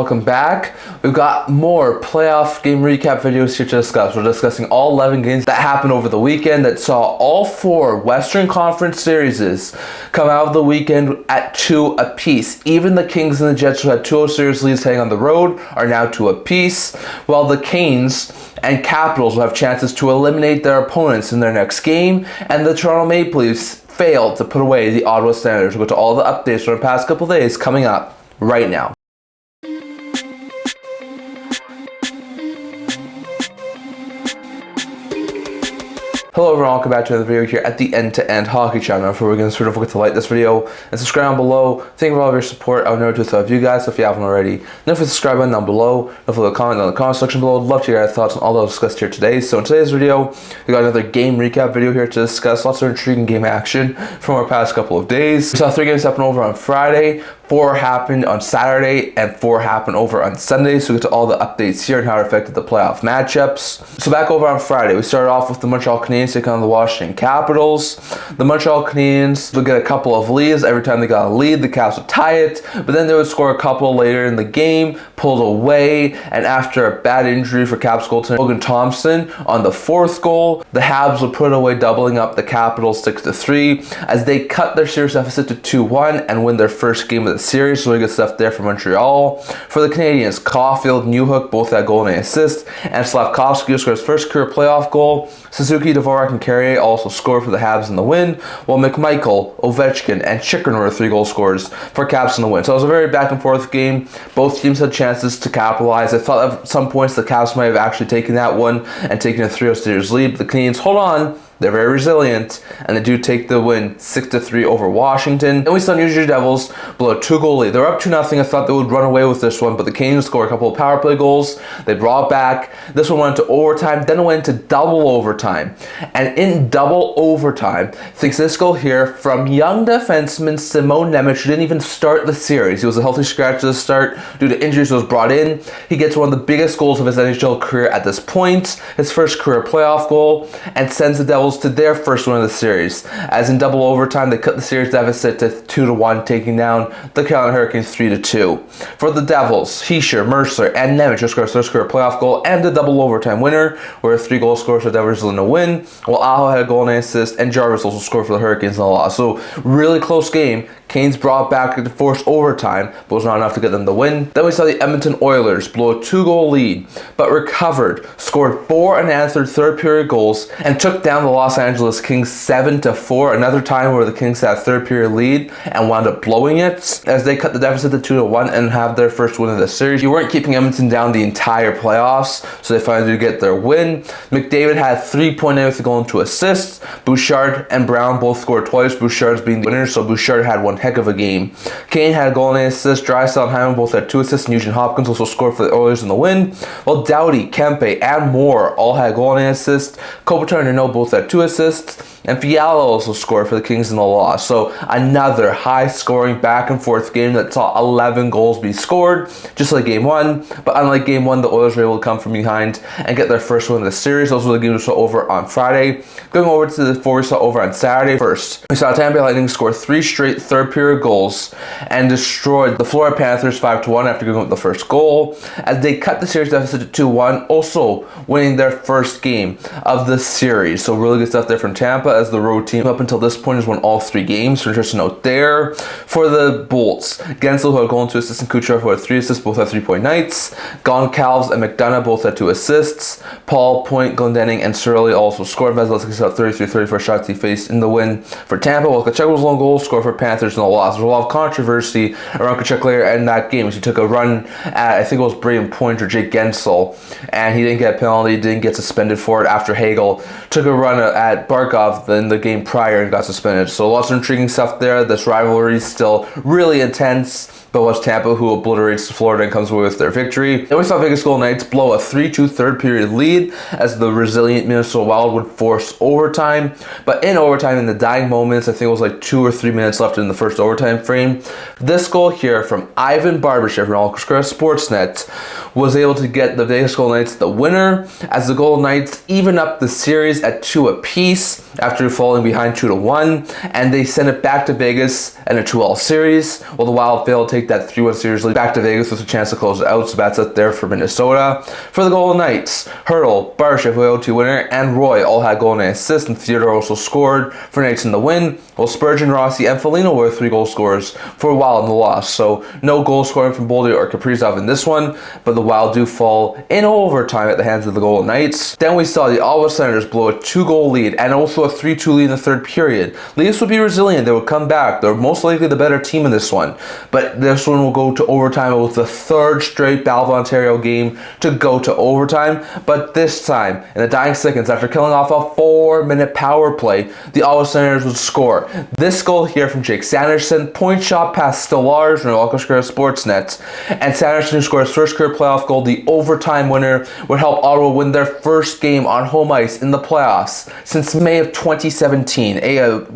welcome back. We've got more playoff game recap videos here to discuss. We're discussing all 11 games that happened over the weekend that saw all 4 Western Conference series come out of the weekend at 2 apiece. Even the Kings and the Jets, who had 2-0 series leads heading on the road, are now 2 apiece, while the Canes and Capitals will have chances to eliminate their opponents in their next game, and the Toronto Maple Leafs failed to put away the Ottawa Senators. We'll go to all the updates from the past couple days coming up right now. Hello everyone, welcome back to another video here at the End-to-End Hockey Channel. Before we get started, don't forget to like this video and subscribe down below. Thank you for all of your support. I would know to some of you guys, so if you haven't already, don't forget to subscribe button down below. Don't forget to comment down in the comment section below. I'd love to hear your thoughts on all those discussed here today. So in today's video, we got another game recap video here to discuss lots of intriguing game action from our past couple of days. We saw 3 games happen over on Friday. 4 happened on Saturday and 4 happened over on Sunday. So we get to all the updates here and how it affected the playoff matchups. So back over on Friday, we started off with the Montreal Canadiens taking on the Washington Capitals. The Montreal Canadiens would get a couple of leads. Every time they got a lead, the Caps would tie it, but then they would score a couple later in the game, pulled away, and after a bad injury for Caps goaltender Logan Thompson on the 4th goal, the Habs would put away, doubling up the Capitals 6-3 as they cut their series deficit to 2-1 and win their first game of the series. So really good stuff there for Montreal. For the Canadiens, Caulfield, Newhook both had goal and assist, and Slavkovsky scored his first career playoff goal. Suzuki, Dvorak, and Carrier also scored for the Habs in the win, while McMichael, Ovechkin, and Chychrun were 3 goal scorers for Caps in the win. So it was a very back and forth game. Both teams had chances to capitalize. I thought at some points the Caps might have actually taken that one and taken a 3-0 series lead, but the Canadiens hold on. They're very resilient, and they do take the win 6-3 over Washington. And we saw New Jersey Devils blow a 2-goal lead. They were up 2-0. I thought they would run away with this one, but the Canadiens scored a couple of power play goals. They brought back. This one went into overtime, then it went into double overtime. And in double overtime, thanks to this goal here from young defenseman Simon Nemec, who didn't even start the series. He was a healthy scratch to the start due to injuries. He was brought in. He gets one of the biggest goals of his NHL career at this point, his first career playoff goal, and sends the Devils to their first win of the series. As in double overtime, they cut the series deficit to 2-1, taking down the Carolina Hurricanes 3-2. For the Devils, Hischier, Mercer, and Nemec scored their first career playoff goal and a double overtime winner, where 3 goal scorers for the Devils in the win, while Aho had a goal and an assist, and Jarvis also scored for the Hurricanes in the loss. So really close game. Canes brought back to force overtime, but was not enough to get them the win. Then we saw the Edmonton Oilers blow a 2-goal lead, but recovered, scored 4 unanswered third period goals, and took down the Los Angeles Kings 7-4. Another time where the Kings had a third period lead and wound up blowing it, as they cut the deficit to 2-1 and have their first win of the series. You weren't keeping Edmonton down the entire playoffs, so they finally did get their win. McDavid had 3.8 with a goal and 2 assists. Bouchard and Brown both scored twice, Bouchard's being the winner, so Bouchard had one heck of a game. Kane had a goal and an assist. Draisaitl and Hyman both had 2 assists, and Nugent Hopkins also scored for the Oilers in the win, while Doughty, Kempe, and Moore all had a goal and an assist. Kopitar and Renault both had 2 assists, and Fiala also scored for the Kings in the loss. So another high-scoring back-and-forth game that saw 11 goals be scored, just like Game 1. But unlike Game 1, the Oilers were able to come from behind and get their first win of the series. Those were the games we saw over on Friday. Going over to the 4 we saw over on Saturday. First, we saw Tampa Bay Lightning score 3 straight third-period goals and destroyed the Florida Panthers 5-1 after giving up the first goal, as they cut the series deficit to 2-1, also winning their first game of the series. So really good stuff there from Tampa, as the road team up until this point has won all 3 games. So just a note there. For the Bolts, Gensel, who had a goal and 2 assists, and Kucherov, who had 3 assists, both had 3-point nights. Goncalves and McDonough both had 2 assists. Paul, Point, Glendening, and Surly also scored. Vasilevskiy got 33-34 shots he faced in the win for Tampa, while Kachuk was lone goal scored for Panthers in the loss. There was a lot of controversy around Kachuk later in that game, as he took a run at, I think it was Braden Point or Jake Gensel, and he didn't get a penalty, didn't get suspended for it after Hagel took a run at Barkov in the game prior and got suspended. So lots of intriguing stuff there. This rivalry is still really intense, but was Tampa, who obliterates Florida and comes away with their victory. Then we saw Vegas Golden Knights blow a 3-2 third period lead, as the resilient Minnesota Wild would force overtime. But in overtime, in the dying moments, I think it was like 2 or 3 minutes left in the first overtime frame, this goal here from Ivan Barbashev from All Sportsnet was able to get the Vegas Golden Knights the winner, as the Golden Knights even up the series at 2 apiece after falling behind 2-1, and they sent it back to Vegas in a 2-all series, while the Wild failed to take take that 3-1 series lead back to Vegas with a chance to close it out. So that's it there for Minnesota. For the Golden Knights, Hurdle, Barsha, who OT winner, and Roy all had goal and assist, and Theodore also scored for Knights in the win, while Spurgeon, Rossi, and Foligno were 3 goal scorers for Wild in the loss. So no goal scoring from Boldy or Kaprizov in this one, but the Wild do fall in overtime at the hands of the Golden Knights. Then we saw the Ottawa Senators blow a 2-goal lead and also a 3-2 lead in the third period. Leafs would be resilient. They would come back. They're most likely the better team in this one, but this one will go to overtime with the third straight Battle of Ontario game to go to overtime. But this time, in the dying seconds, after killing off a 4-minute power play, the Ottawa Senators would score. This goal here from Jake Sanderson, point shot past Stellars from Alcascara Sportsnet, and Sanderson, who scored his first career playoff goal, the overtime winner, would help Ottawa win their first game on home ice in the playoffs since May of 2017.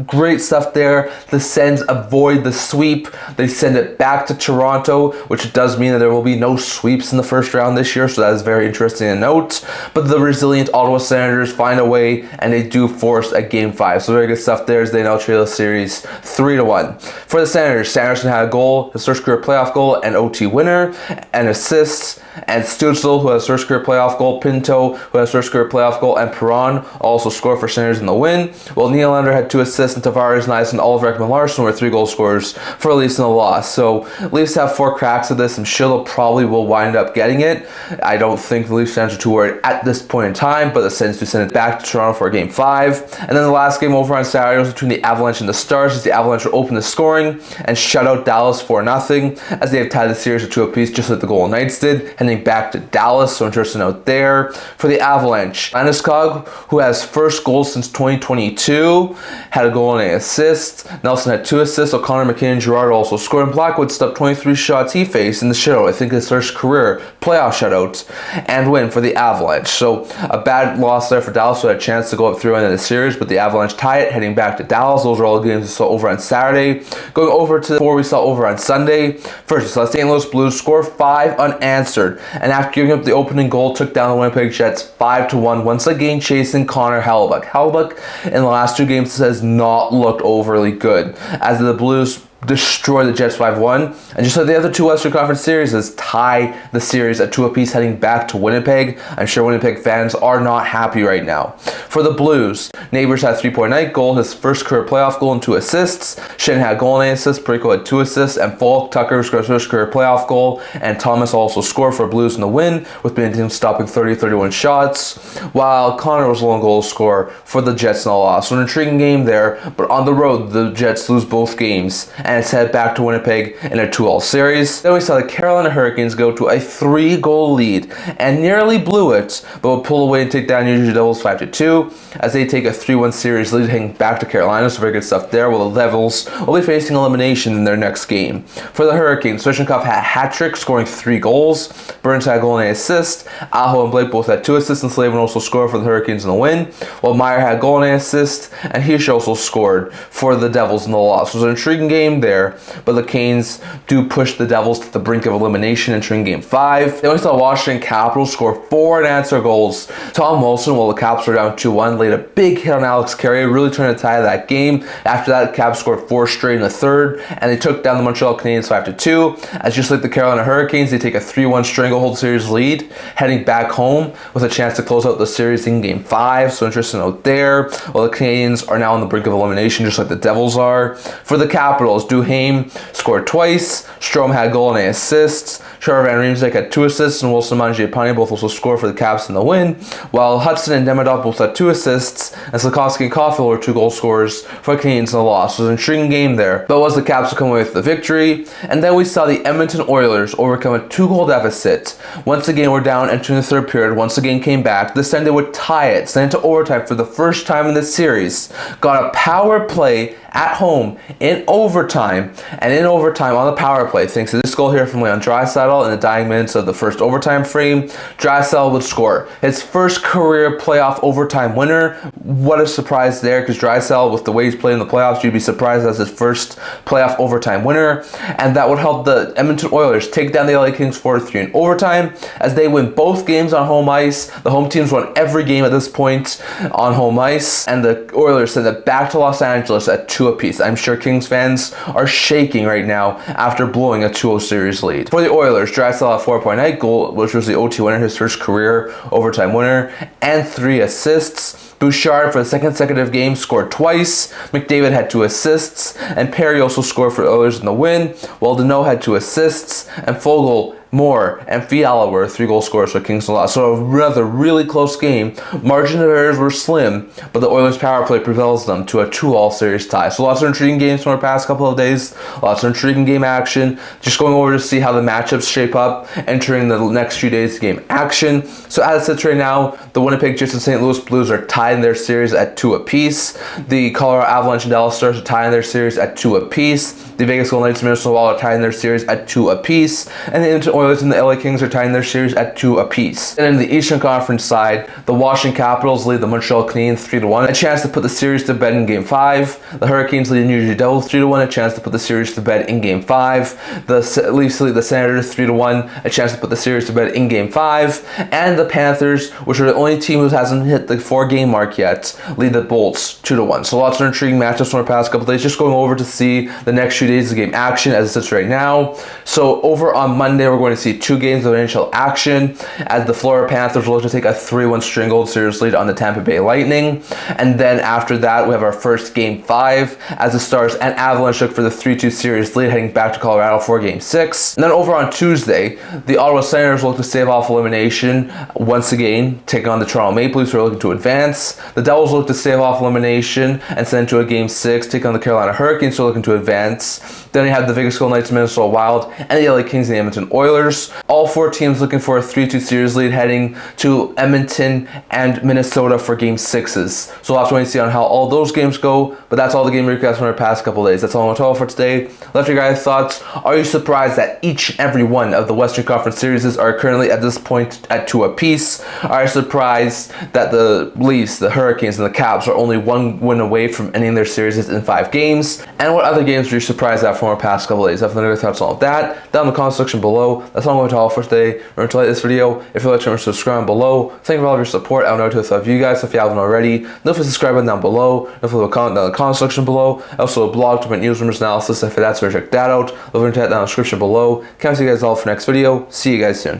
Great stuff there. The Sens avoid the sweep. They send it back to Toronto, which does mean that there will be no sweeps in the first round this year, so that is very interesting to note. But the resilient Ottawa Senators find a way, and they do force a Game 5. So very good stuff there as they now trail the series 3-1. For the Senators, Sanderson had a goal, his first career playoff goal, and OT winner, and assists, and Stützle, who has his first career playoff goal, Pinto, who has his first career playoff goal, and Perron also scored for Senators in the win, while Nylander had 2 assists, and Tavares, Nice, and Oliver Ekman-Larsson were 3 goal scorers for Leafs in the loss. So Leafs have 4 cracks at this, and Schillo probably will wind up getting it. I don't think the Leafs fans are too worried at this point in time, but the Sens do send it back to Toronto for Game 5. And then the last game over on Saturday was between the Avalanche and the Stars, as the Avalanche would open the scoring and shut out Dallas 4-0, as they have tied the series at 2 apiece, just like the Golden Knights did, heading back to Dallas. So interesting out there. For the Avalanche, Landeskog, who has first goal since 2022, had a goal and an assist. Nelson had 2 assists. O'Connor, McKinnon, and Girard also scored, and Blackwood stopped 23 shots he faced in the shutout. I think his first career playoff shutout, and win for the Avalanche. So a bad loss there for Dallas, who had a chance to go up 3-1 in the series, but the Avalanche tie it, heading back to Dallas. Those are all the games we saw over on Saturday. Going over to the 4 we saw over on Sunday. First, we saw St. Louis Blues score 5 unanswered, and after giving up the opening goal, took down the Winnipeg Jets 5-1, once again chasing Connor Hellebuyck. Hellebuyck in the last 2 games has not looked overly good, as the Blues destroy the Jets 5-1, and just like the other 2 Western Conference series, tie the series at 2 apiece, heading back to Winnipeg. I'm sure Winnipeg fans are not happy right now. For the Blues, Neighbors had 3-point night goal, his first career playoff goal, and 2 assists. Shen had goal and assist, Perico had 2 assists, and Falk Tucker scored his first career playoff goal, and Thomas also scored for Blues in the win, with Bennington stopping 30-31 shots, while Connor was the lone goal scorer for the Jets in the loss. So an intriguing game there, but on the road, the Jets lose both games, and it's head back to Winnipeg in a 2-all series. Then we saw the Carolina Hurricanes go to a 3-goal lead and nearly blew it, but would pull away and take down New Jersey Devils 5-2, as they take a 3-1 series lead, heading back to Carolina. So very good stuff there, while the Devils will be facing elimination in their next game. For the Hurricanes, Svechnikov had a hat-trick, scoring 3 goals. Burns had a goal and an assist. Aho and Blake both had 2 assists, and Slavin also scored for the Hurricanes in the win, while Meyer had a goal and an assist, and Hirsch also scored for the Devils in the loss. It was an intriguing game there, but the Canes do push the Devils to the brink of elimination, entering Game 5. Then we saw Washington Capitals score 4 unanswered goals. Tom Wilson, while the Caps were down 2-1, laid a big hit on Alex Carrier, really trying to tie that game. After that, the Caps scored 4 straight in the third, and they took down the Montreal Canadiens 5-2. As just like the Carolina Hurricanes, they take a 3-1 stranglehold series lead, heading back home with a chance to close out the series in Game 5. So interesting out there. While the Canadiens are now on the brink of elimination, just like the Devils are. For the Capitals, Duhaime scored twice. Strome had a goal and an assist. Trevor Van Riemsdyk had 2 assists, and Wilson Mangiapane both also scored for the Caps in the win, while Hudson and Demidov both had 2 assists, and Slafkovsky and Caulfield were 2 goal scorers for the Canadiens in the loss. So it was an intriguing game there, but was the Caps to come away with the victory. And then we saw the Edmonton Oilers overcome a 2-goal deficit. Once again, we're down entering the third period. Once again came back. This time they would tie it, send it to overtime for the first time in this series. Got a power play at home in overtime, and in overtime on the power play, thanks to this goal here from Leon Draisaitl in the dying minutes of the first overtime frame, Draisaitl would score his first career playoff overtime winner. What a surprise there, because Draisaitl, with the way he's played in the playoffs, you'd be surprised as his first playoff overtime winner, and that would help the Edmonton Oilers take down the LA Kings 4-3 in overtime, as they win both games on home ice. The home teams won every game at this point on home ice, and the Oilers send it back to Los Angeles at 2 apiece. I'm sure Kings fans are shaking right now after blowing a 2-0 series lead. For the Oilers, Draisaitl at 4.8 goal, which was the OT winner, his first career overtime winner, and 3 assists. Bouchard, for the second consecutive game, scored twice. McDavid had 2 assists, and Perry also scored for the Oilers in the win, while Deneau had 2 assists, and Foegele, Moore, and Fiala were 3 goal scorers for Kings and lost. So another really close game. Margin of errors were slim, but the Oilers' power play prevails them to a 2-all series tie. So lots of intriguing games from our past couple of days. Lots of intriguing game action. Just going over to see how the matchups shape up entering the next few days of game action. So as it sits right now, the Winnipeg Jets and St. Louis Blues are tied in their series at 2 apiece. The Colorado Avalanche and Dallas Stars are tied in their series at 2 apiece. The Vegas Golden Knights and Minnesota Wild are tied in their series at 2 apiece. And the Edmonton Oilers and the LA Kings are tying their series at 2 apiece. And in the Eastern Conference side, the Washington Capitals lead the Montreal Canadiens 3-1, a chance to put the series to bed in Game 5. The Hurricanes lead the New Jersey Devils 3-1, a chance to put the series to bed in Game 5. The Leafs lead the Senators 3-1, a chance to put the series to bed in Game 5. And the Panthers, which are the only team who hasn't hit the 4-game mark yet, lead the Bolts 2-1. So lots of intriguing matchups from our past couple days. Just going over to see the next few days of game action as it sits right now. So over on Monday, we're going to see 2 games of NHL Action as the Florida Panthers will look to take a 3-1 string gold series lead on the Tampa Bay Lightning. And then after that, we have our first Game 5 as the Stars and Avalanche look for the 3-2 series lead heading back to Colorado for Game 6. And then over on Tuesday, the Ottawa Senators will look to stave off elimination once again, taking on the Toronto Maple Leafs who are looking to advance. The Devils look to stave off elimination and send to a Game 6, taking on the Carolina Hurricanes who are looking to advance. Then you have the Vegas Golden Knights, Minnesota Wild, and the LA Kings and the Edmonton Oilers. All 4 teams looking for a 3-2 series lead heading to Edmonton and Minnesota for Game 6s. So we'll have to wait and see on how all those games go, but that's all the game recaps from our past couple days. That's all I'm going to talk for today. Left your guys' thoughts. Are you surprised that each and every one of the Western Conference series are currently at this point at 2 apiece? Are you surprised that the Leafs, the Hurricanes, and the Caps are only 1 win away from ending their series in 5 games? And what other games were you surprised at from our past couple days? Definitely your thoughts on all of that down in the comment section below. That's all I'm going to talk for today. Remember to like this video. If you'd like to subscribe below. Thank you for all of your support. I don't know to some of you guys if you haven't already. Don't forget to subscribe button down below. Don't forget to comment down in the comment section below. Also a blog to print news, rumors, analysis. If that's where check that out. Over to that down in the description below. Can't see you guys all for next video. See you guys soon.